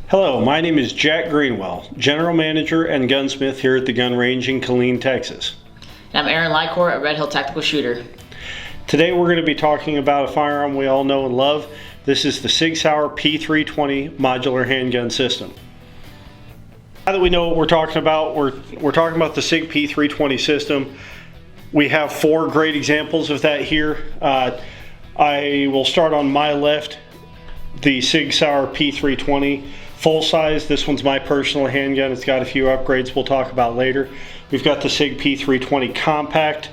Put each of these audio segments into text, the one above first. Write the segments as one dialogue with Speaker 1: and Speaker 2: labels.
Speaker 1: Hello, my name is Jack Greenwell, General Manager and Gunsmith here at the Gun Range in Killeen, Texas.
Speaker 2: And I'm Aaron Lycor, a Red Hill Tactical Shooter.
Speaker 1: Today we're going to be talking about a firearm we all know and love. This is the Sig P320 modular handgun system. Now that we know what we're talking about, we're talking about the Sig P320 system. We have four great examples of that here. I will start on my left, the Sig P320 full size. This one's my personal handgun. It's got a few upgrades we'll talk about later. We've got the Sig P320 compact.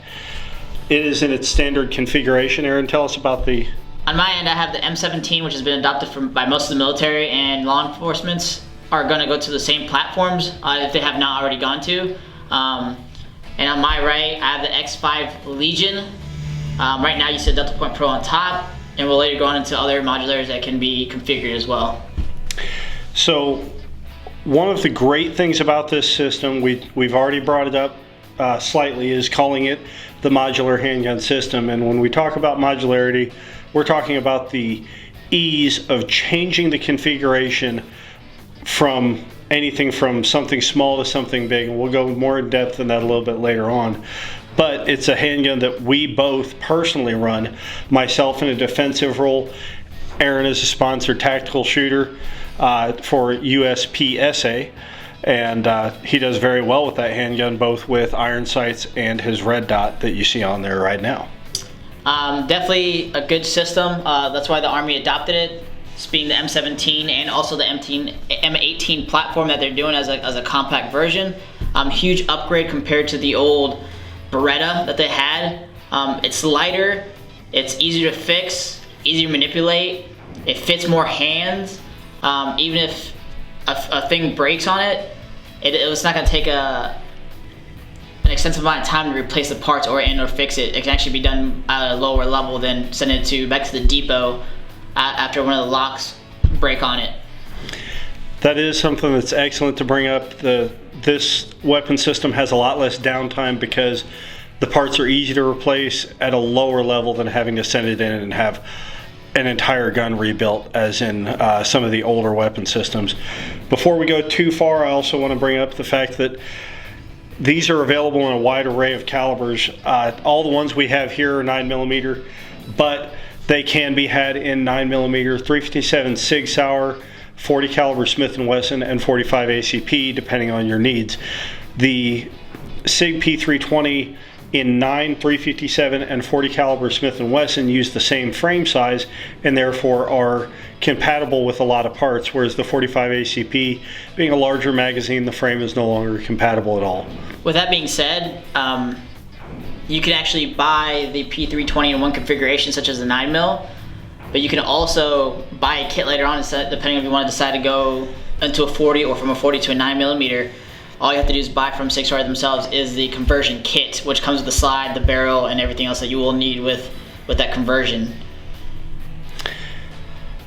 Speaker 1: It is in its standard configuration. Aaron, tell us about the...
Speaker 2: On my end, I have the M17, which has been adopted by most of the military, and law enforcement are going to go to the same platforms if they have not already gone to. And on my right, I have the X5 Legion. Right now you see Delta Point Pro on top, and we'll later go on into other modulars that can be configured as well.
Speaker 1: So one of the great things about this system, we've already brought it up slightly, is calling it the modular handgun system. And when we talk about modularity, we're talking about the ease of changing the configuration from anything from something small to something big, and we'll go more in depth in that a little bit later on. But it's a handgun that we both personally run, myself in a defensive role, Aaron is a sponsored tactical shooter for USPSA, and he does very well with that handgun, both with iron sights and his red dot that you see on there right now.
Speaker 2: Definitely a good system. That's why the Army adopted it, being the M17 and also the M18 platform that they're doing as a compact version. Huge upgrade compared to the old Beretta that they had. It's lighter, it's easier to fix, easier to manipulate, it fits more hands. Even if a thing breaks on it, it's not going to take an extensive amount of time to replace the parts or fix it. It can actually be done at a lower level than send it back to the depot after one of the locks break on it.
Speaker 1: That is something that's excellent to bring up. This weapon system has a lot less downtime because the parts are easy to replace at a lower level than having to send it in and have an entire gun rebuilt, as in some of the older weapon systems. Before we go too far, I also want to bring up the fact that these are available in a wide array of calibers. All the ones we have here are 9mm, but they can be had in 9mm, 357 Sig Sauer, 40 caliber Smith & Wesson, and 45 ACP, depending on your needs. The Sig P320 in 9, 357, and 40 caliber Smith & Wesson use the same frame size and therefore are compatible with a lot of parts, whereas the 45 ACP, being a larger magazine, the frame is no longer compatible at all.
Speaker 2: With that being said, you can actually buy the P320 in one configuration, such as the 9mm, but you can also buy a kit later on, depending if you want to decide to go into a 40 or from a 40 to a 9mm. All you have to do is buy from Sig Sauer themselves is the conversion kit, which comes with the slide, the barrel, and everything else that you will need with that conversion.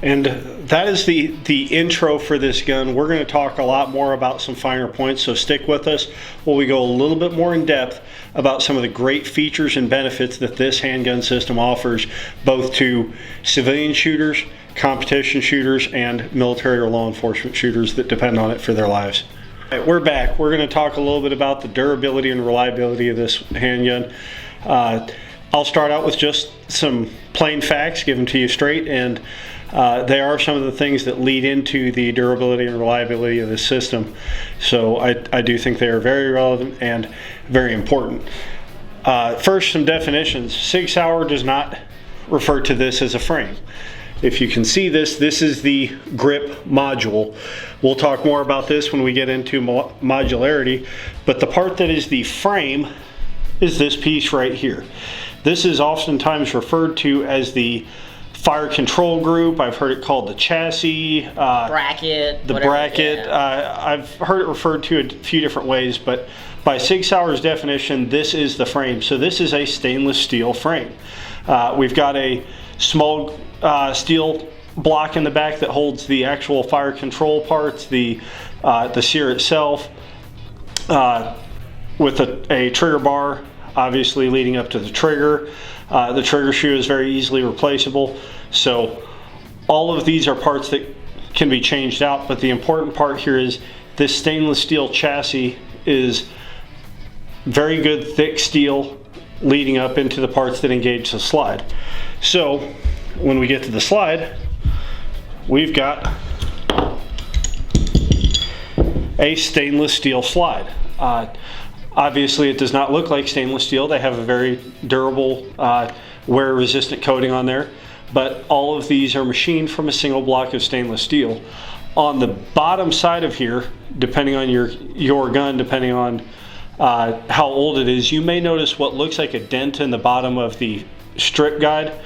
Speaker 1: And that is the intro for this gun. We're going to talk a lot more about some finer points, so stick with us while we go a little bit more in depth about some of the great features and benefits that this handgun system offers, both to civilian shooters, competition shooters, and military or law enforcement shooters that depend on it for their lives. All right, we're back. We're going to talk a little bit about the durability and reliability of this handgun. I'll start out with just some plain facts, give them to you straight, and they are some of the things that lead into the durability and reliability of this system. So I do think they are very relevant and very important. First, some definitions. Sig Sauer does not refer to this as a frame. If you can see this, this is the grip module. We'll talk more about this when we get into modularity, but the part that is the frame is this piece right here. This is oftentimes referred to as the fire control group. I've heard it called the chassis,
Speaker 2: bracket,
Speaker 1: the bracket. Yeah. I've heard it referred to a few different ways, but by Sig Sauer's definition, this is the frame. So this is a stainless steel frame. We've got a small steel block in the back that holds the actual fire control parts, the sear itself, with a trigger bar obviously leading up to the trigger. The trigger shoe is very easily replaceable. So all of these are parts that can be changed out, but the important part here is this stainless steel chassis is very good thick steel leading up into the parts that engage the slide. So when we get to the slide, we've got a stainless steel slide. Obviously it does not look like stainless steel. They have a very durable wear resistant coating on there, but all of these are machined from a single block of stainless steel. On the bottom side of here, depending on your gun, depending on how old it is, you may notice what looks like a dent in the bottom of the strip guide.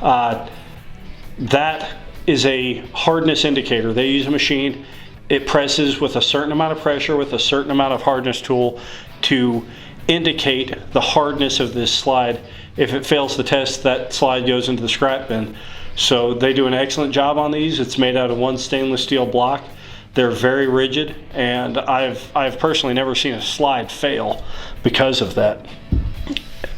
Speaker 1: That is a hardness indicator. They use a machine. It presses with a certain amount of pressure with a certain amount of hardness tool to indicate the hardness of this slide. If it fails the test, that slide goes into the scrap bin. So they do an excellent job on these. It's made out of one stainless steel block. They're very rigid, and I've personally never seen a slide fail because of that.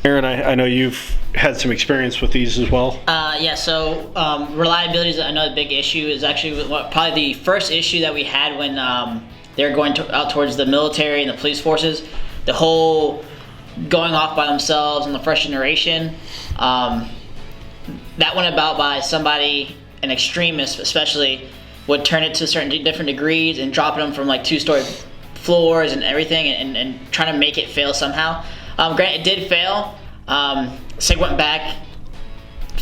Speaker 1: Aaron, I know you've had some experience with these as well.
Speaker 2: Yeah, so reliability is another big issue. Is actually probably the first issue that we had when they're going out towards the military and the police forces. The whole going off by themselves and the first generation, that went about by somebody, an extremist especially, would turn it to certain different degrees and dropping them from like 2-story floors and everything, and trying to make it fail somehow. Granted, it did fail. Sig went back,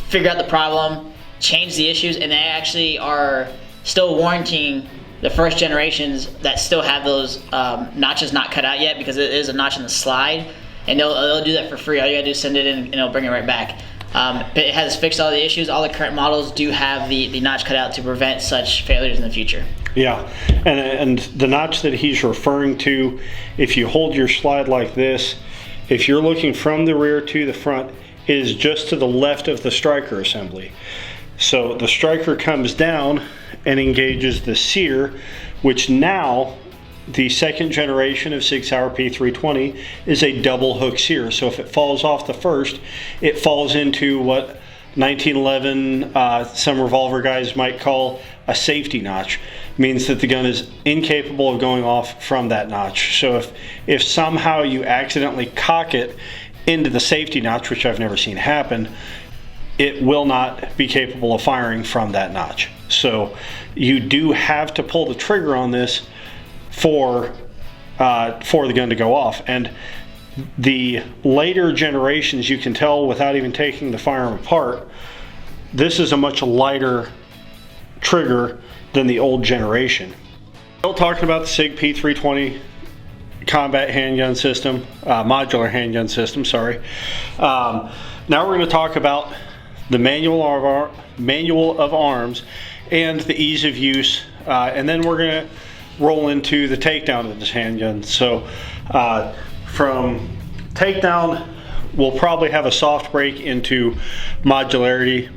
Speaker 2: figured out the problem, changed the issues, and they actually are still warranting the first generations that still have those notches not cut out yet, because it is a notch in the slide, and they'll do that for free. All you gotta do is send it in and it'll bring it right back. But it has fixed all the issues. All the current models do have the notch cut out to prevent such failures in the future.
Speaker 1: Yeah, and the notch that he's referring to, if you hold your slide like this, if you're looking from the rear to the front, it is just to the left of the striker assembly. So the striker comes down and engages the sear, which now the second generation of Sig P320 is a double hook sear. So if it falls off the first, it falls into what 1911 some revolver guys might call a safety notch. Means that the gun is incapable of going off from that notch. So if somehow you accidentally cock it into the safety notch, which I've never seen happen, it will not be capable of firing from that notch. So you do have to pull the trigger on this for the gun to go off. And the later generations, you can tell without even taking the firearm apart, this is a much lighter trigger than the old generation. Still talking about the Sig P320 combat handgun system, modular handgun system, sorry. Now we're going to talk about the manual of arms and the ease of use, and then we're going to roll into the takedown of this handgun. So from takedown, we'll probably have a soft break into modularity.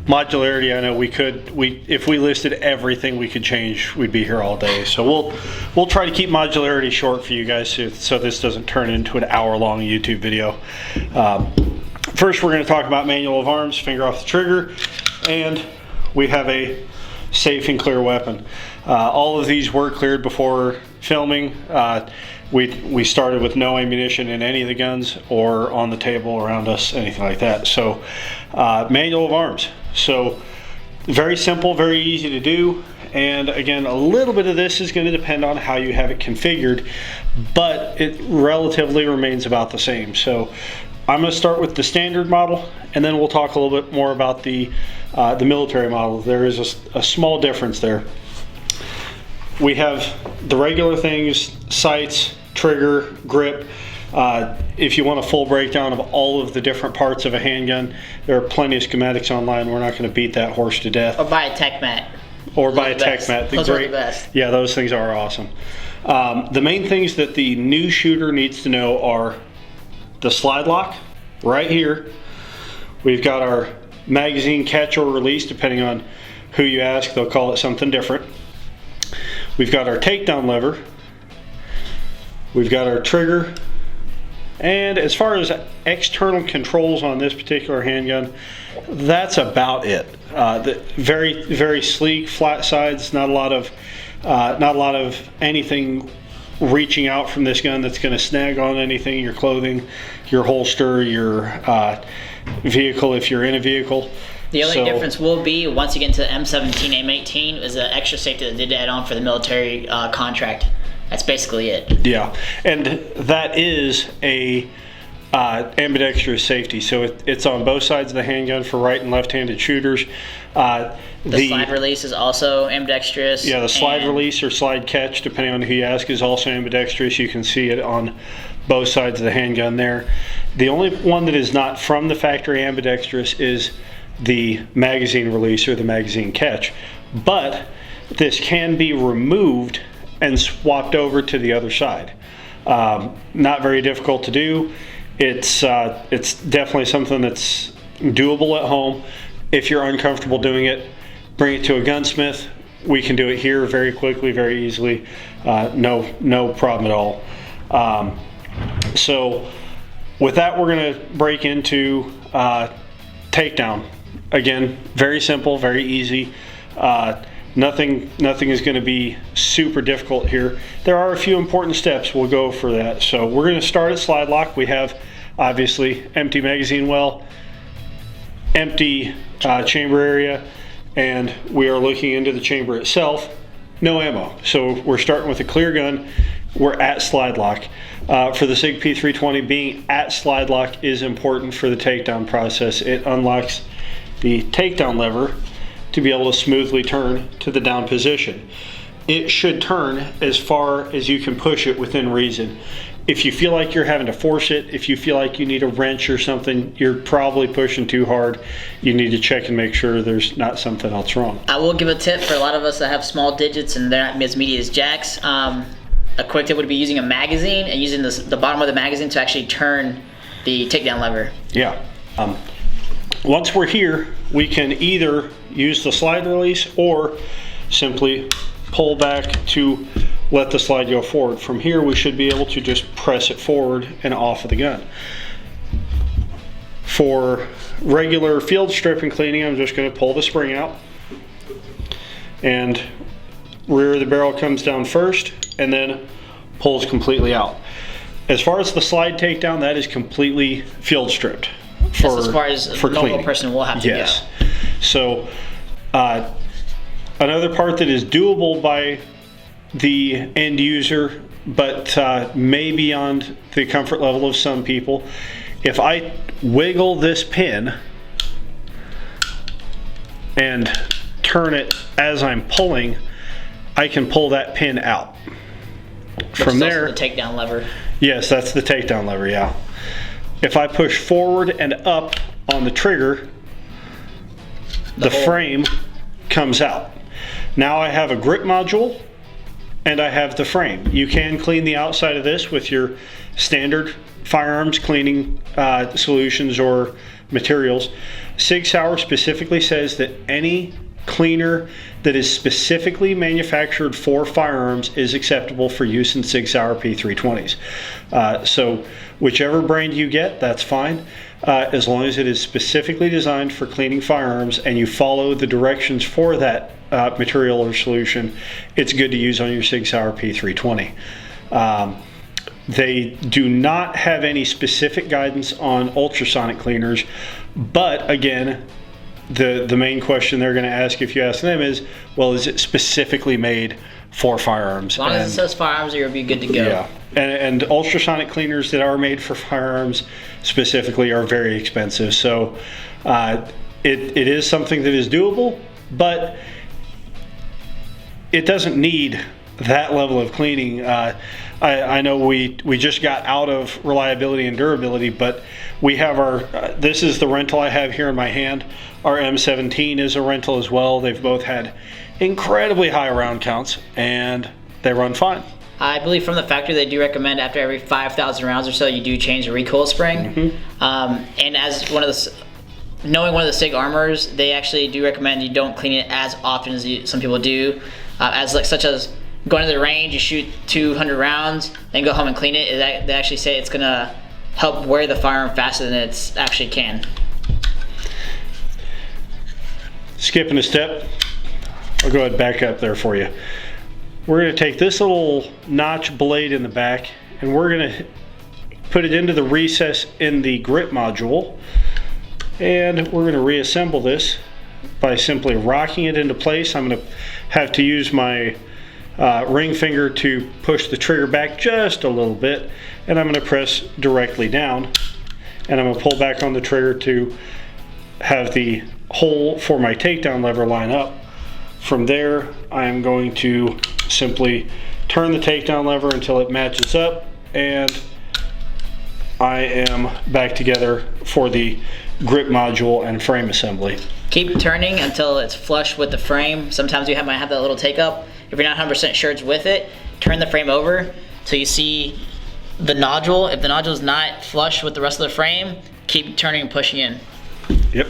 Speaker 1: Modularity, I know if we listed everything we could change, we'd be here all day. So we'll try to keep modularity short for you guys, so this doesn't turn into an hour-long YouTube video. First, we're going to talk about manual of arms, finger off the trigger, and we have a safe and clear weapon. All of these were cleared before filming. We started with no ammunition in any of the guns or on the table around us, anything like that. So manual of arms. So very simple, very easy to do. And again, a little bit of this is going to depend on how you have it configured, but it relatively remains about the same. So I'm going to start with the standard model, and then we'll talk a little bit more about the military model. There is a small difference there. We have the regular things: sights, trigger, grip. If you want a full breakdown of all of the different parts of a handgun, there are plenty of schematics online. We're not going to beat that horse to death.
Speaker 2: Or buy a tech mat.
Speaker 1: Or buy a tech mat.
Speaker 2: Those are the best.
Speaker 1: Yeah, those things are awesome. The main things that the new shooter needs to know are the slide lock right here. We've got our magazine catch or release, depending on who you ask, they'll call it something different. We've got our takedown lever. We've got our trigger And as far as external controls on this particular handgun, that's about it. Very, very sleek, flat sides. Not a lot of anything reaching out from this gun that's going to snag on anything, your clothing, your holster, your vehicle if you're in a vehicle.
Speaker 2: The only difference will be once you get into the M17, M18 is the extra safety that they did add on for the military contract. That's basically it.
Speaker 1: Yeah, and that is a ambidextrous safety. So it's on both sides of the handgun for right and left-handed shooters.
Speaker 2: The slide release is also ambidextrous.
Speaker 1: Yeah, the slide release or slide catch, depending on who you ask, is also ambidextrous. You can see it on both sides of the handgun there. The only one that is not from the factory ambidextrous is the magazine release or the magazine catch. But this can be removed and swapped over to the other side. Not very difficult to do. It's definitely something that's doable at home. If you're uncomfortable doing it, bring it to a gunsmith. We can do it here very quickly, very easily. No problem at all. So with that, we're gonna break into takedown. Again, very simple, very easy. Nothing is going to be super difficult here. There are a few important steps. We'll go for that. So we're going to start at slide lock. We have obviously empty magazine well, empty chamber area, and we are looking into the chamber itself. No ammo. So we're starting with a clear gun. We're at slide lock. For the Sig P320, being at slide lock is important for the takedown process. It unlocks the takedown lever to be able to smoothly turn to the down position. It should turn as far as you can push it within reason. If you feel like you're having to force it, if you feel like you need a wrench or something, you're probably pushing too hard. You need to check and make sure there's not something else wrong.
Speaker 2: I will give a tip for a lot of us that have small digits and they're not as meaty as jacks. A quick tip would be using a magazine and using the bottom of the magazine to actually turn the takedown lever.
Speaker 1: Yeah. Once we're here, we can either use the slide release or simply pull back to let the slide go forward. From here, we should be able to just press it forward and off of the gun. For regular field strip and cleaning, I'm just going to pull the spring out, and rear of the barrel comes down first and then pulls completely out. As far as the slide takedown, that is completely field stripped.
Speaker 2: As far as a normal
Speaker 1: cleaning.
Speaker 2: person will have to go.
Speaker 1: So another part that is doable by the end user, but may beyond the comfort level of some people, if I wiggle this pin and turn it as I'm pulling, I can pull that pin out. From there,
Speaker 2: the takedown lever.
Speaker 1: Yes, that's the takedown lever, yeah. If I push forward and up on the trigger, the frame comes out. Now I have a grip module and I have the frame. You can clean the outside of this with your standard firearms cleaning solutions or materials. Sig Sauer specifically says that any cleaner that is specifically manufactured for firearms is acceptable for use in Sig Sauer P320s. So whichever brand you get, that's fine, as long as it is specifically designed for cleaning firearms and you follow the directions for that material or solution. It's good to use on your Sig Sauer P320. They do not have any specific guidance on ultrasonic cleaners, but again, the main question they're going to ask if you ask them is, well, is it specifically made for firearms?
Speaker 2: As long as it says firearms, you'll be good to go.
Speaker 1: Yeah, and ultrasonic cleaners that are made for firearms specifically are very expensive. So it is something that is doable, but it doesn't need that level of cleaning. I know we just got out of reliability and durability, but we have our, this is the rental I have here in my hand. Our M17 is a rental as well. They've both had incredibly high round counts and they run fine.
Speaker 2: I believe from the factory they do recommend after every 5,000 rounds or so you do change the recoil spring. Mm-hmm. And as knowing one of the Sig armors, they actually do recommend you don't clean it as often as some people do. Such as going to the range, you shoot 200 rounds, then go home and clean it. They actually say it's gonna help wear the firearm faster than it actually can.
Speaker 1: Skipping a step, I'll go ahead and back up there for you. We're going to take this little notch blade in the back and we're going to put it into the recess in the grip module, and we're going to reassemble this by simply rocking it into place. I'm going to have to use my ring finger to push the trigger back just a little bit, and I'm going to press directly down, and I'm going to pull back on the trigger to have the hole for my takedown lever line up. From there, I'm going to simply turn the takedown lever until it matches up, and I am back together for the grip module and frame assembly.
Speaker 2: Keep turning until it's flush with the frame. Sometimes you might have that little take up. If you're not 100% sure it's with it, turn the frame over till you see the nodule. If the nodule is not flush with the rest of the frame, keep turning and pushing in.
Speaker 1: Yep.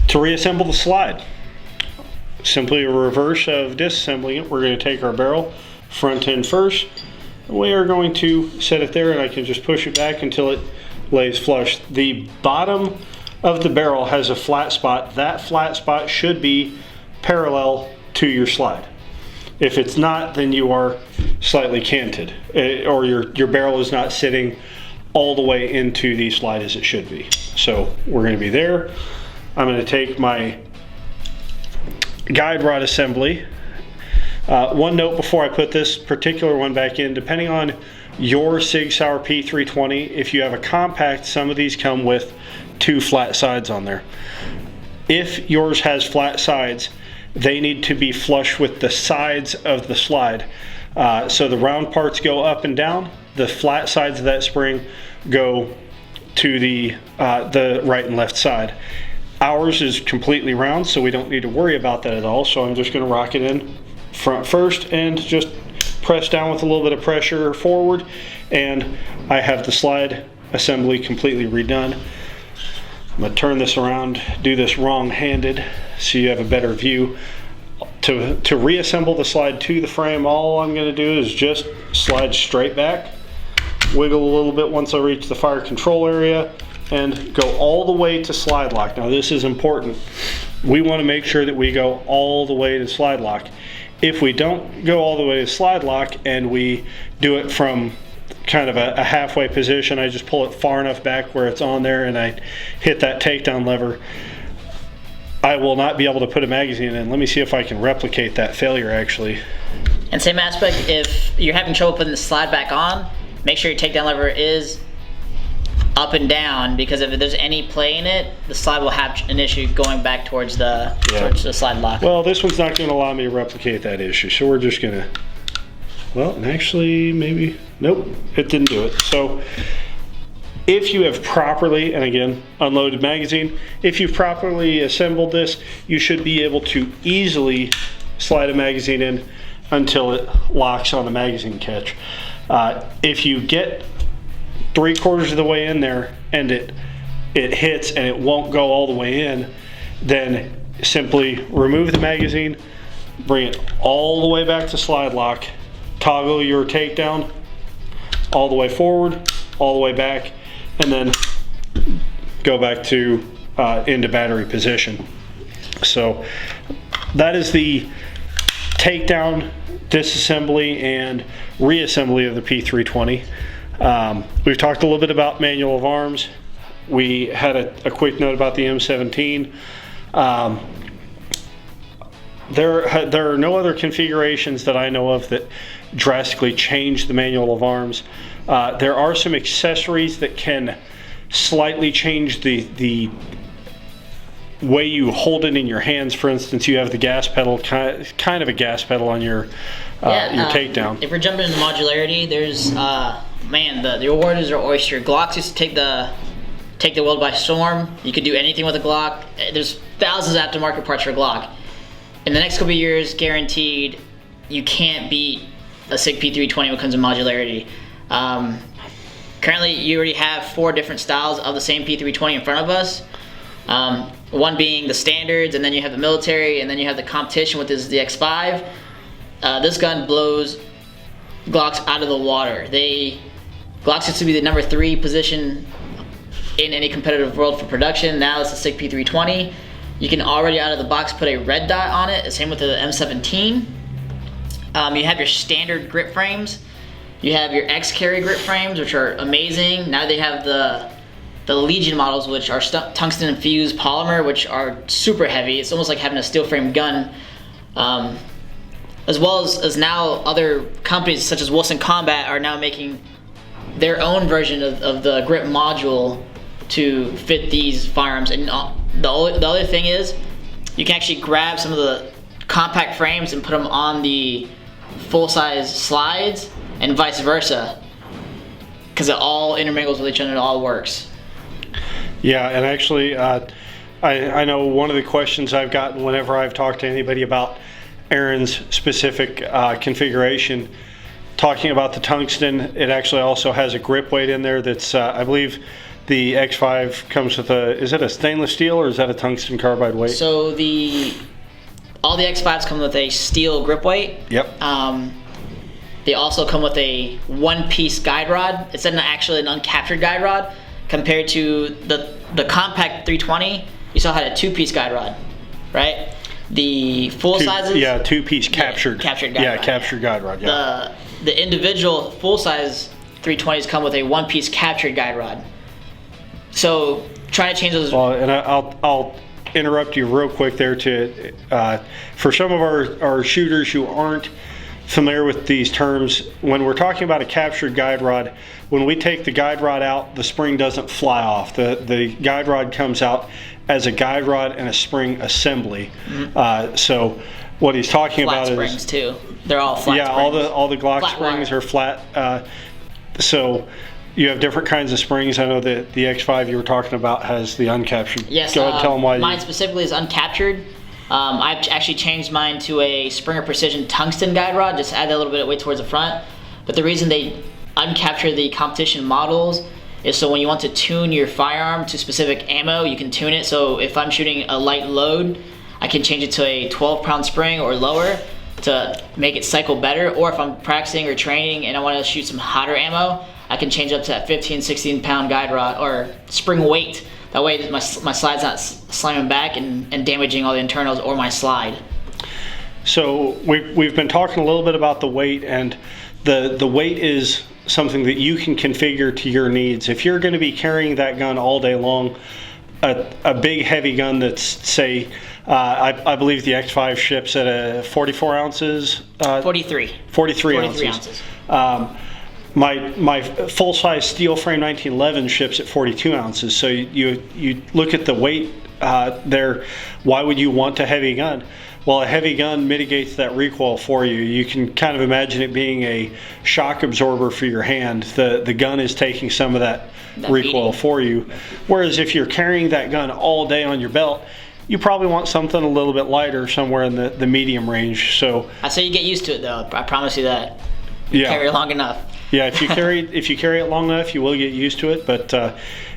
Speaker 1: To reassemble the slide, simply a reverse of disassembling it. We're going to take our barrel front end first. We are going to set it there, and I can just push it back until it lays flush. The bottom of the barrel has a flat spot. That flat spot should be parallel to your slide. If it's not, then you are slightly canted, or your barrel is not sitting all the way into the slide as it should be. So we're going to be there. I'm going to take my guide rod assembly. One note before I put this particular one back in: depending on your Sig Sauer P320, if you have a compact, some of these come with 2 flat sides on there. If yours has flat sides, they need to be flush with the sides of the slide. So the round parts go up and down, the flat sides of that spring go to the right and left side. Ours is completely round, so we don't need to worry about that at all. So I'm just going to rock it in front first and just press down with a little bit of pressure forward, and I have the slide assembly completely redone. I'm going to turn this around, do this wrong-handed so you have a better view. To reassemble the slide to the frame, all I'm going to do is just slide straight back, wiggle a little bit once I reach the fire control area, and go all the way to slide lock. Now this is important. We want to make sure that we go all the way to slide lock. If we don't go all the way to slide lock and we do it from kind of a halfway position, I just pull it far enough back where it's on there and I hit that takedown lever, I will not be able to put a magazine in. Let me see if I can replicate that failure actually.
Speaker 2: And same aspect, if you're having trouble putting the slide back on, make sure your takedown lever is up and down, because if there's any play in it, the slide will have an issue going back towards the slide lock.
Speaker 1: Well, this one's not going to allow me to replicate that issue, so we're just going to, well, actually maybe, nope, it didn't do it. So if you have properly, and again, unloaded magazine, if you've properly assembled this, you should be able to easily slide a magazine in until it locks on the magazine catch. If you get 3/4 of the way in there and it hits and it won't go all the way in, then simply remove the magazine, bring it all the way back to slide lock, toggle your takedown all the way forward, all the way back, and then go back to into battery position. So that is the takedown, disassembly, and reassembly of the P320. We've talked a little bit about manual of arms. We had a quick note about the M17. There are no other configurations that I know of that drastically change the manual of arms. There are some accessories that can slightly change the way you hold it in your hands. For instance, you have the gas pedal, kind of a gas pedal on your takedown.
Speaker 2: If we're jumping into modularity, there's man, the orders are oyster. Glocks used to take the world by storm. You could do anything with a Glock. There's thousands of aftermarket parts for Glock. In the next couple of years, guaranteed, you can't beat a Sig P320 when it comes to modularity. Currently, you already have 4 different styles of the same P320 in front of us. One being the standards, and then you have the military, and then you have the competition, with the X5. This gun blows Glocks out of the water. Glocks used to be the number 3 position in any competitive world for production. Now it's the Sig P320. You can already out of the box put a red dot on it. Same with the M17. You have your standard grip frames. You have your X-Carry grip frames, which are amazing. Now they have the Legion models, which are tungsten infused polymer, which are super heavy. It's almost like having a steel frame gun. As well as now other companies such as Wilson Combat are now making their own version of the grip module to fit these firearms. And the other thing is, you can actually grab some of the compact frames and put them on the full-size slides, and vice versa, because it all intermingles with each other and it all works.
Speaker 1: Yeah, and actually, I know one of the questions I've gotten whenever I've talked to anybody about Aaron's specific configuration, talking about the tungsten, it actually also has a grip weight in there that's, I believe the X5 comes with is it a stainless steel or is that a tungsten carbide weight?
Speaker 2: So all the X5s come with a steel grip weight.
Speaker 1: Yep.
Speaker 2: They also come with a one-piece guide rod. It's actually an uncaptured guide rod, compared to the compact 320. You saw had a 2-piece guide rod, right? The full sizes.
Speaker 1: Yeah, 2-piece captured.
Speaker 2: Captured guide rod.
Speaker 1: Captured guide rod. Yeah.
Speaker 2: The individual full-size 320s come with a one-piece captured guide rod. So try to change those.
Speaker 1: Well, and I'll interrupt you real quick there for some of our shooters who aren't familiar with these terms. When we're talking about a captured guide rod, when we take the guide rod out, the spring doesn't fly off. The guide rod comes out as a guide rod and a spring assembly. Mm-hmm. So what he's talking
Speaker 2: flat
Speaker 1: about
Speaker 2: springs too. They're all flat.
Speaker 1: Yeah,
Speaker 2: springs.
Speaker 1: all the Glock
Speaker 2: flat
Speaker 1: springs
Speaker 2: wire.
Speaker 1: are flat. So you have different kinds of springs. I know that the X5 you were talking about has the uncaptured.
Speaker 2: Yes.
Speaker 1: Go ahead and tell them why.
Speaker 2: Mine specifically is uncaptured. I've actually changed mine to a Springer Precision tungsten guide rod, just add that little bit of weight towards the front. But the reason they uncapture the competition models is so when you want to tune your firearm to specific ammo, you can tune it. So if I'm shooting a light load, I can change it to a 12-pound spring or lower to make it cycle better. Or if I'm practicing or training and I want to shoot some hotter ammo, I can change up to that 15, 16-pound guide rod or spring weight. That way my slide's not slamming back and damaging all the internals or my slide. So
Speaker 1: we've been talking a little bit about the weight, and the weight is something that you can configure to your needs. If you're going to be carrying that gun all day long, a big heavy gun that's, say, I believe the X5 ships at 44 ounces.
Speaker 2: 43
Speaker 1: ounces. My full-size steel frame 1911 ships at 42 ounces. So you look at the weight there. Why would you want a heavy gun? Well, a heavy gun mitigates that recoil for you. You can kind of imagine it being a shock absorber for your hand. The gun is taking some of that recoil for you. Whereas if you're carrying that gun all day on your belt, you probably want something a little bit lighter, somewhere in the medium range. So
Speaker 2: I say you get used to it, though. I promise you that.
Speaker 1: Yeah.
Speaker 2: Carry it long enough.
Speaker 1: Yeah, if you carry it long enough, you will get used to it. But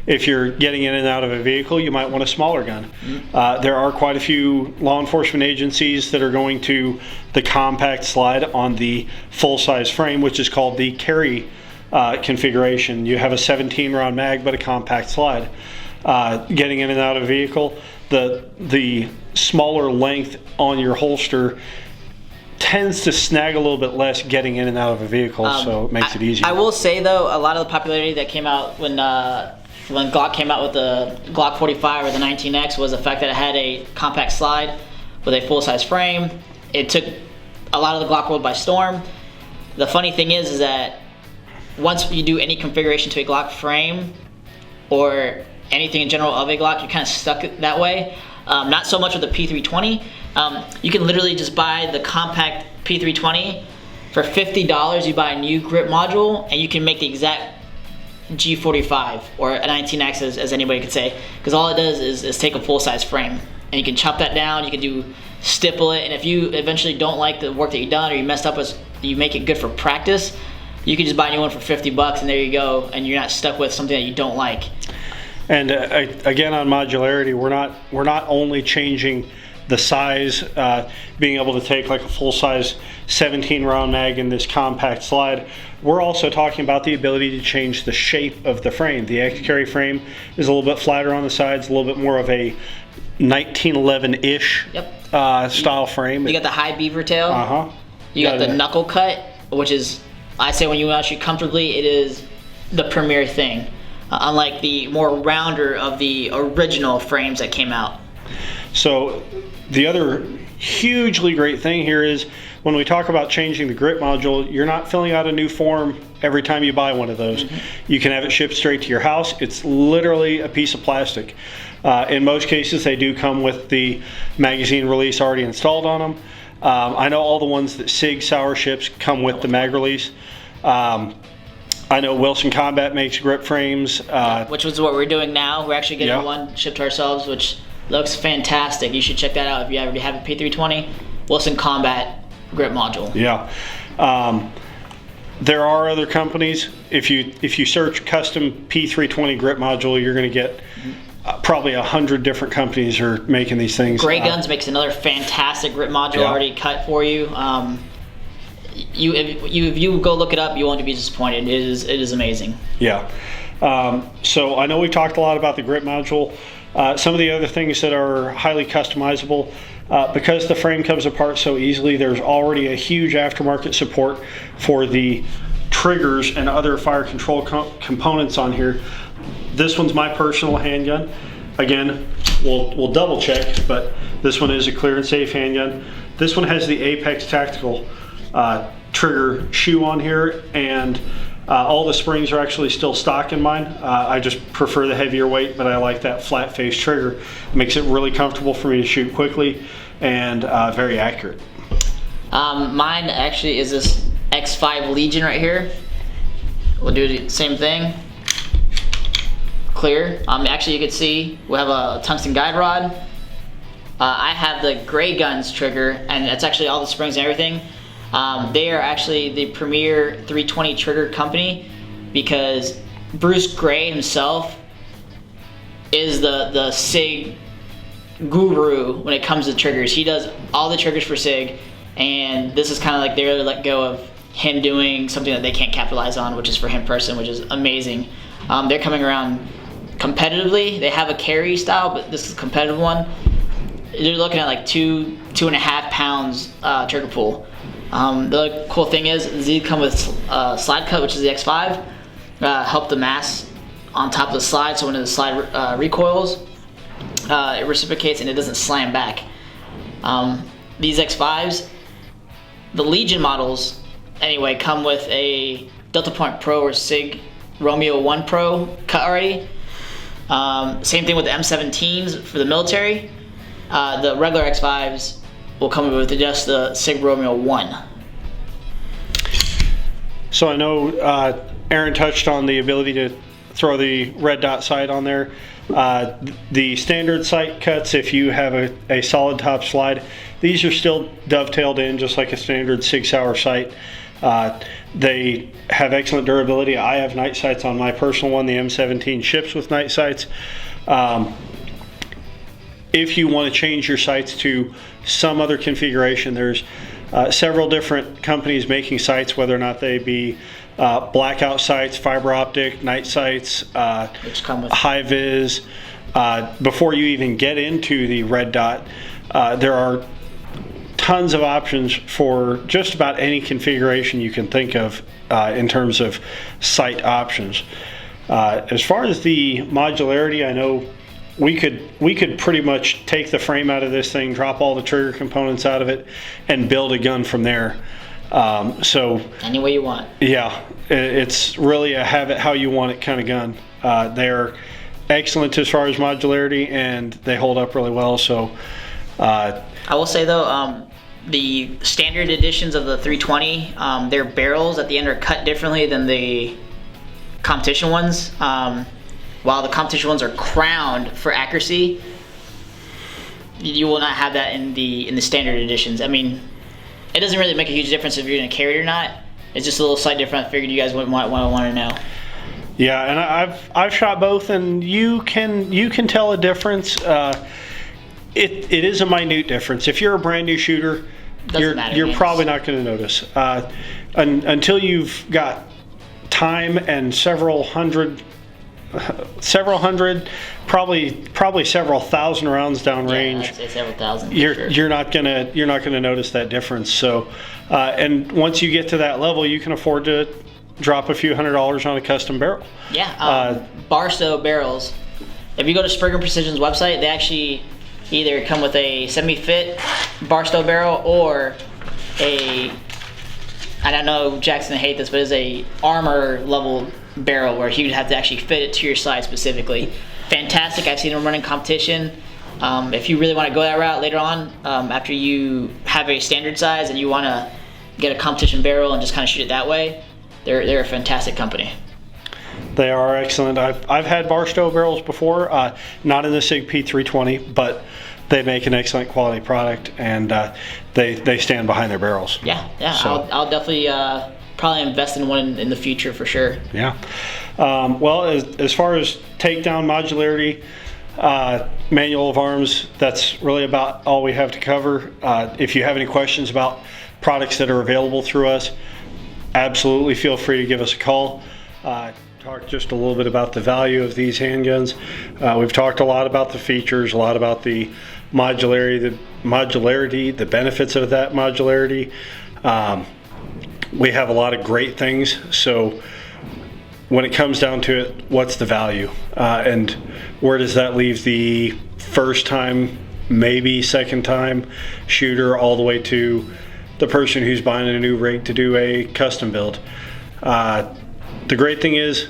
Speaker 1: if you're getting in and out of a vehicle, you might want a smaller gun. Mm-hmm. There are quite a few law enforcement agencies that are going to the compact slide on the full-size frame, which is called the carry configuration. You have a 17-round mag, but a compact slide. Getting in and out of a vehicle, the smaller length on your holster tends to snag a little bit less getting in and out of a vehicle, so it makes it easier.
Speaker 2: I will say, though, a lot of the popularity that came out when Glock came out with the Glock 45 or the 19X was the fact that it had a compact slide with a full-size frame. It took a lot of the Glock world by storm. The funny thing is that once you do any configuration to a Glock frame or anything in general of a Glock, you're kind of stuck that way. Not so much with the P320. You can literally just buy the compact P320 for $50. You buy a new grip module and you can make the exact G45 or a 19X as anybody could say, because all it does is take a full-size frame and you can chop that down, you can do stipple it, and if you eventually don't like the work that you've done or you messed up as you make it good for practice, you can just buy a new one for $50 and there you go, and you're not stuck with something that you don't like.
Speaker 1: And again, on modularity, we're not only changing the size, being able to take like a full-size 17 round mag in this compact slide. We're also talking about the ability to change the shape of the frame. The X-Carry frame is a little bit flatter on the sides, a little bit more of a 1911-ish style frame.
Speaker 2: You got the high beaver tail. You got the knuckle cut, which is, I say when you want to shoot comfortably, it is the premier thing. Unlike the more rounder of the original frames that came out. So
Speaker 1: the other hugely great thing here is when we talk about changing the grip module, you're not filling out a new form every time you buy one of those. You can have it shipped straight to your house. It's literally a piece of plastic. In most cases, they do come with the magazine release already installed on them. I know all the ones that Sig Sauer ships come with the mag release. I know Wilson Combat makes grip frames.
Speaker 2: Which was what we're doing now. We're actually getting one shipped to ourselves, which looks fantastic. You should check that out if you already have a P320. Wilson Combat grip module.
Speaker 1: Yeah. There are other companies. If you search custom P320 grip module, you're going to get probably 100 different companies are making these things.
Speaker 2: Gray Guns makes another fantastic grip module already cut for you. If you go look it up, you won't be disappointed. It is amazing.
Speaker 1: Yeah. So I know we talked a lot about the grip module. Some of the other things that are highly customizable, because the frame comes apart so easily, there's already a huge aftermarket support for the triggers and other fire control components on here. This one's my personal handgun. Again, we'll double check, but this one is a clear and safe handgun. This one has the Apex Tactical trigger shoe on here, and all the springs are actually still stock in mine. I just prefer the heavier weight, but I like that flat face trigger. It makes it really comfortable for me to shoot quickly and very accurate.
Speaker 2: Mine actually is this X5 Legion right here. We'll do the same thing. Clear. Actually, you can see we have a tungsten guide rod. I have the Gray Guns trigger, and that's actually all the springs and everything. They are actually the premier 320 trigger company because Bruce Gray himself is the Sig guru when it comes to triggers. He does all the triggers for Sig, and this is kind of like they really let go of him doing something that they can't capitalize on, which is for him person, which is amazing. They're coming around competitively. They have a carry style, but this is a competitive one. They're looking at like 2.5 pounds trigger pull. The other cool thing is these come with slide cut, which is the X5. Help the mass on top of the slide, so when the slide recoils, it reciprocates and it doesn't slam back. These X5s, the Legion models, anyway, come with a Delta Point Pro or Sig Romeo 1 Pro cut already. Same thing with the M17s for the military. The regular X5s will come with just the Sig Romeo 1.
Speaker 1: So I know Aaron touched on the ability to throw the red dot sight on there. The standard sight cuts, if you have a solid top slide, these are still dovetailed in just like a standard Sig Sauer sight. They have excellent durability. I have night sights on my personal one. The M17 ships with night sights. If you want to change your sights to some other configuration, there's several different companies making sights, whether or not they be blackout sights, fiber optic, night sights, high vis. Before you even get into the red dot, there are tons of options for just about any configuration you can think of in terms of sight options. As far as the modularity, I know we could pretty much take the frame out of this thing, drop all the trigger components out of it, and build a gun from there. So
Speaker 2: any way you want.
Speaker 1: Yeah, it's really a have it how you want it kind of gun. They're excellent as far as modularity, and they hold up really well. So
Speaker 2: I will say though, the standard editions of the 320, their barrels at the end are cut differently than the competition ones. While the competition ones are crowned for accuracy, you will not have that in the standard editions. I mean, it doesn't really make a huge difference if you're going to carry it or not. It's just a little slight difference. I figured you guys might want to know.
Speaker 1: Yeah, and I've shot both, and you can tell a difference. It is a minute difference. If you're a brand new shooter,
Speaker 2: Doesn't matter,
Speaker 1: you're
Speaker 2: man.
Speaker 1: probably not going to notice until you've got time and several hundred, probably several thousand rounds downrange.
Speaker 2: Yeah, I'd say several thousand. for
Speaker 1: You're
Speaker 2: sure.
Speaker 1: you're not gonna notice that difference. So, and once you get to that level, you can afford to drop a few $100s on a custom barrel.
Speaker 2: Yeah, Barstow barrels. If you go to Springer Precision's website, they actually either come with a semi-fit Barstow barrel or a, and I know Jackson hate this, but it's a armor level barrel where he would have to actually fit it to your size specifically. Fantastic. I've seen them running competition. If you really want to go that route later on, after you have a standard size and you want to get a competition barrel and just kind of shoot it that way, they're a fantastic company.
Speaker 1: They are excellent. I've had Barstow barrels before, not in the Sig P320, but they make an excellent quality product, and they stand behind their barrels.
Speaker 2: Yeah.
Speaker 1: So-
Speaker 2: I'll definitely probably invest in one in the future for sure.
Speaker 1: Yeah. Well, as far as takedown modularity, manual of arms, that's really about all we have to cover. If you have any questions about products that are available through us, absolutely feel free to give us a call. Talk just a little bit about the value of these handguns. We've talked a lot about the features, a lot about the modularity, the benefits of that modularity. We have a lot of great things. So when it comes down to it, what's the value? And where does that leave the first time, maybe second time shooter, all the way to the person who's buying a new rig to do a custom build? The great thing is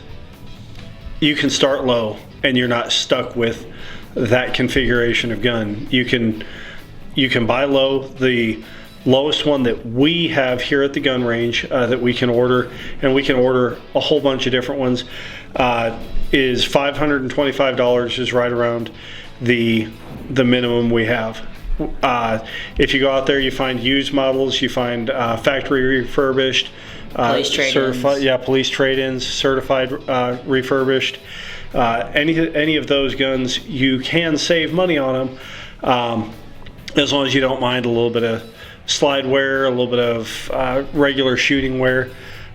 Speaker 1: you can start low and you're not stuck with that configuration of gun. You can buy low. The lowest one that we have here at the gun range that we can order, and we can order a whole bunch of different ones, is $525, is right around the minimum we have. If you go out there, you find used models, you find factory refurbished,
Speaker 2: Police trade-ins.
Speaker 1: police trade-ins, certified refurbished. Any of those guns, you can save money on them, as long as you don't mind a little bit of slide wear, a little bit of regular shooting wear.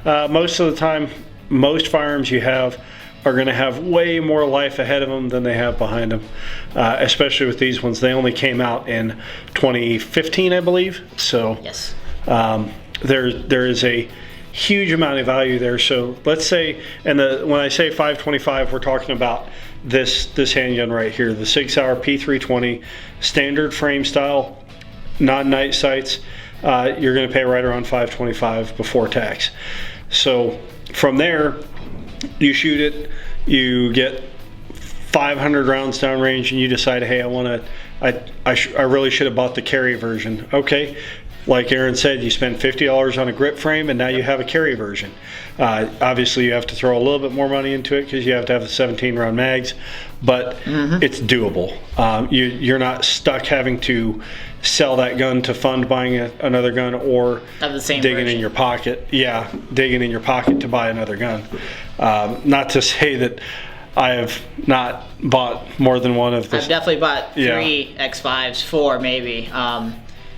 Speaker 1: Most of the time, most firearms you have are going to have way more life ahead of them than they have behind them, especially with these ones. They only came out in 2015, I believe. So
Speaker 2: Yes.
Speaker 1: there is a huge amount of value there. So let's say, and when I say 525, we're talking about this handgun right here, the Sig Sauer P320 standard frame style, non-night sights. You're going to pay right around 525 before tax. So from there, you shoot it, you get 500 rounds downrange, and you decide, hey, I really should have bought the carry version. Okay, like Aaron said, you spend $50 on a grip frame, and now you have a carry version. Obviously, you have to throw a little bit more money into it because you have to have the 17-round mags, but it's doable. You're not stuck having to sell that gun to fund buying another gun, or
Speaker 2: Of the same
Speaker 1: digging
Speaker 2: version.
Speaker 1: in your pocket. Yeah, digging in your pocket to buy another gun. Not to say that I have not bought more than one of the.
Speaker 2: I've definitely bought
Speaker 1: Yeah.
Speaker 2: 3 X5s, 4 maybe.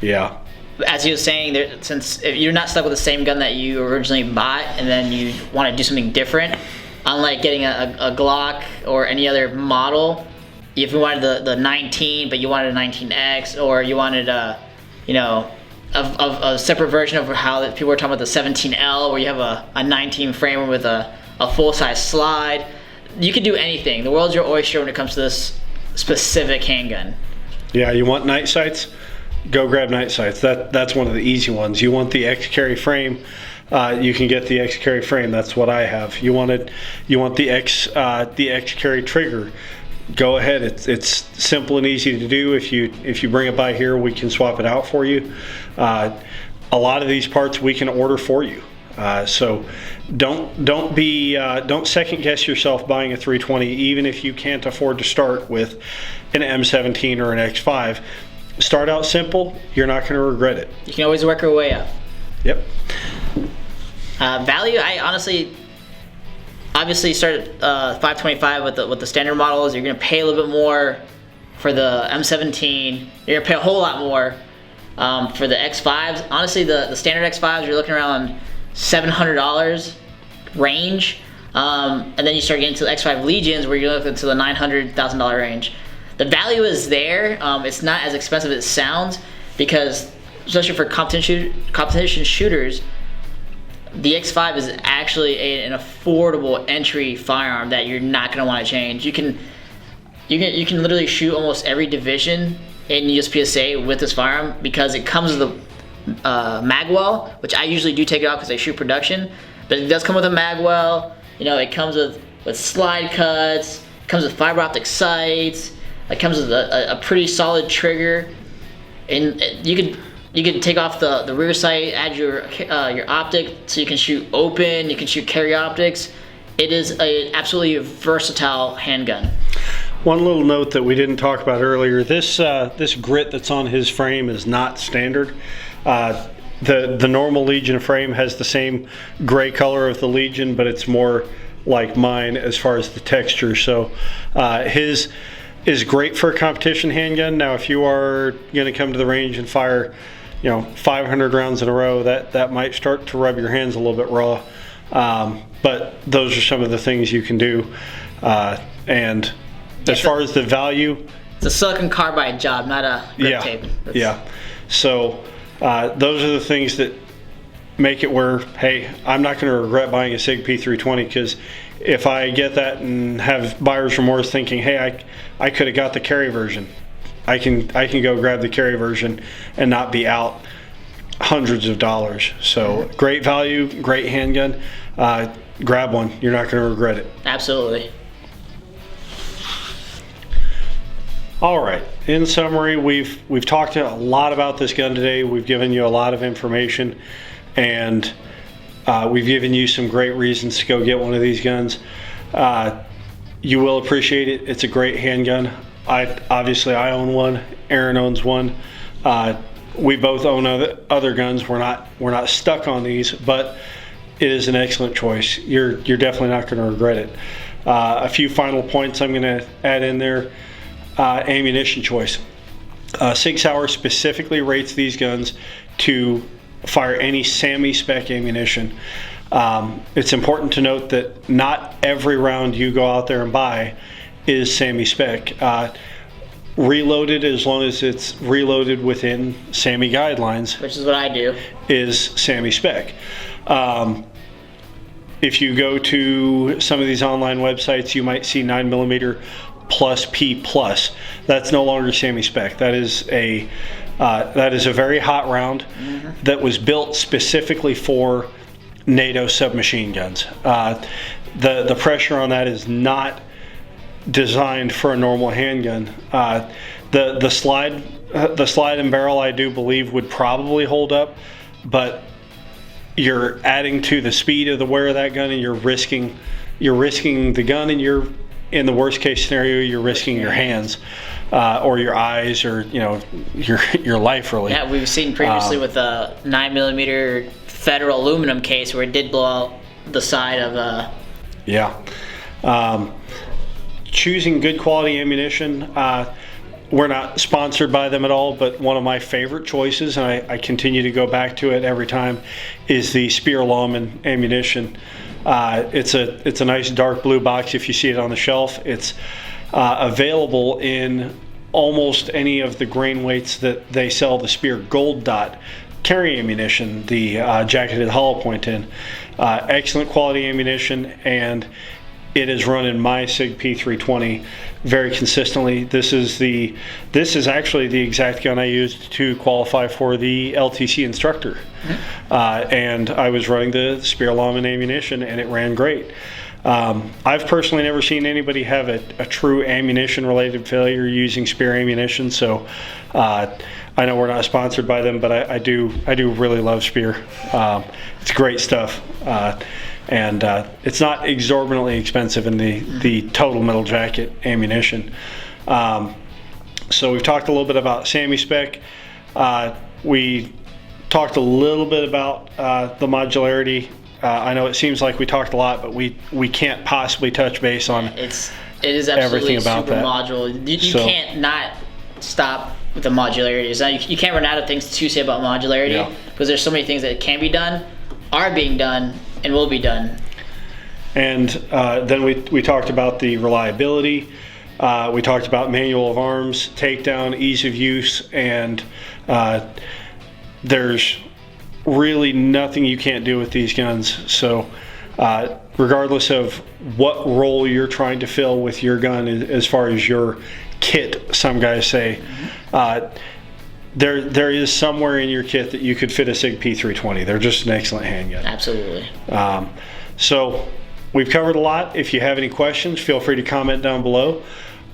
Speaker 1: Yeah.
Speaker 2: As you were saying, since if you're not stuck with the same gun that you originally bought, and then you want to do something different, unlike getting a Glock or any other model, if you wanted the 19, but you wanted a 19X, or you wanted a separate version of how people were talking about the 17L, where you have a 19 framer with a full-size slide, you can do anything. The world's your oyster when it comes to this specific handgun.
Speaker 1: Yeah, you want night sights? Go grab night sights. That's one of the easy ones. You want the X carry frame? You can get the X carry frame. That's what I have. You want the X carry trigger? Go ahead. It's simple and easy to do. If you bring it by here, we can swap it out for you. A lot of these parts we can order for you. So don't second guess yourself buying a 320, even if you can't afford to start with an M17 or an X5. Start out simple. You're not going to regret it.
Speaker 2: You can always work your way up.
Speaker 1: Yep.
Speaker 2: Value, I obviously start at 525 with the standard models. You're going to pay a little bit more For the M17, you're gonna pay a whole lot more. For the X5s, honestly, the standard X5s, you're looking around $700 range. And then you start getting to the X5 Legions, where you're looking to the $900,000 range. The value is there. It's not as expensive as it sounds, because especially for competition shooters, the X5 is actually an affordable entry firearm that you're not going to want to change. You can literally shoot almost every division in USPSA with this firearm, because it comes with a magwell, which I usually do take it off because I shoot production, but it does come with a magwell. You know, it comes with slide cuts, it comes with fiber optic sights, it comes with a pretty solid trigger, and you could take off the rear sight, add your optic, so you can shoot open, you can shoot carry optics. It is an absolutely versatile handgun.
Speaker 1: One little note that we didn't talk about earlier, this grit that's on his frame is not standard. The normal Legion frame has the same gray color of the Legion, but it's more like mine as far as the texture. So his is great for a competition handgun. Now, if you are going to come to the range and fire, 500 rounds in a row, that might start to rub your hands a little bit raw. But those are some of the things you can do. And as far as the value,
Speaker 2: it's a silicon carbide job, not a grip tape.
Speaker 1: Yeah. So those are the things that make it where, hey, I'm not going to regret buying a Sig P320, because if I get that and have buyer's remorse thinking, hey, I could have got the carry version, I can go grab the carry version and not be out hundreds of dollars. So great value, great handgun. Grab one. You're not going to regret it.
Speaker 2: Absolutely.
Speaker 1: All right. In summary, we've talked a lot about this gun today. We've given you a lot of information, and we've given you some great reasons to go get one of these guns. You will appreciate it. It's a great handgun. Obviously I own one. Aaron owns one. We both own other guns. We're not stuck on these, but it is an excellent choice. You're definitely not going to regret it. A few final points I'm going to add in there. Ammunition choice. Sig Sauer specifically rates these guns to fire any SAMI spec ammunition. It's important to note that not every round you go out there and buy is SAMI spec. Reloaded, as long as it's reloaded within SAMI guidelines,
Speaker 2: which is what I do, is
Speaker 1: SAMI spec. If you go to some of these online websites, you might see 9mm plus P plus. That's no longer SAMI spec. That is a very hot round that was built specifically for NATO submachine guns. The pressure on that is not designed for a normal handgun. The slide and barrel, I do believe, would probably hold up, but you're adding to the speed of the wear of that gun, and you're risking the gun, and in the worst case scenario, you're risking your hands or your eyes, or your life, really.
Speaker 2: Yeah, we've seen previously with a 9mm Federal aluminum case where it did blow out the side of
Speaker 1: choosing good quality ammunition. We're not sponsored by them at all, but one of my favorite choices, and I continue to go back to it every time, is the Speer Lawman ammunition. It's a nice dark blue box. If you see it on the shelf, it's available in almost any of the grain weights that they sell the Speer Gold Dot carry ammunition, the jacketed hollow point in. Excellent quality ammunition, and it is run in my Sig P320 very consistently. This is actually the exact gun I used to qualify for the LTC instructor. And I was running the Speer Lawman ammunition, and it ran great. I've personally never seen anybody have a true ammunition related failure using Speer ammunition, so I know we're not sponsored by them, but I do really love Speer. It's great stuff. And it's not exorbitantly expensive in the total metal jacket ammunition. So we've talked a little bit about SAMI spec. We talked a little bit about the modularity. I know it seems like we talked a lot, but we can't possibly touch base on
Speaker 2: It is absolutely
Speaker 1: everything about
Speaker 2: super
Speaker 1: that.
Speaker 2: modular. You can't not stop with the modularity. So you can't run out of things to say about modularity because there's so many things that can be done, are being done, and will be done.
Speaker 1: And then we talked about the reliability. We talked about manual of arms, takedown, ease of use, and there's really nothing you can't do with these guns. So regardless of what role you're trying to fill with your gun as far as your kit, some guys say, there is somewhere in your kit that you could fit a Sig P320. They're just an excellent handgun.
Speaker 2: Absolutely.
Speaker 1: So we've covered a lot. If you have any questions, feel free to comment down below.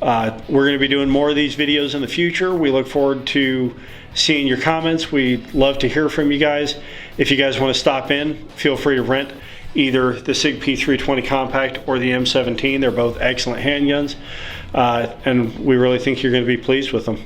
Speaker 1: We're going to be doing more of these videos in the future. We look forward to seeing your comments. We'd love to hear from you guys. If you guys want to stop in, feel free to rent either the Sig P320 Compact or the M17. They're both excellent handguns, and we really think you're going to be pleased with them.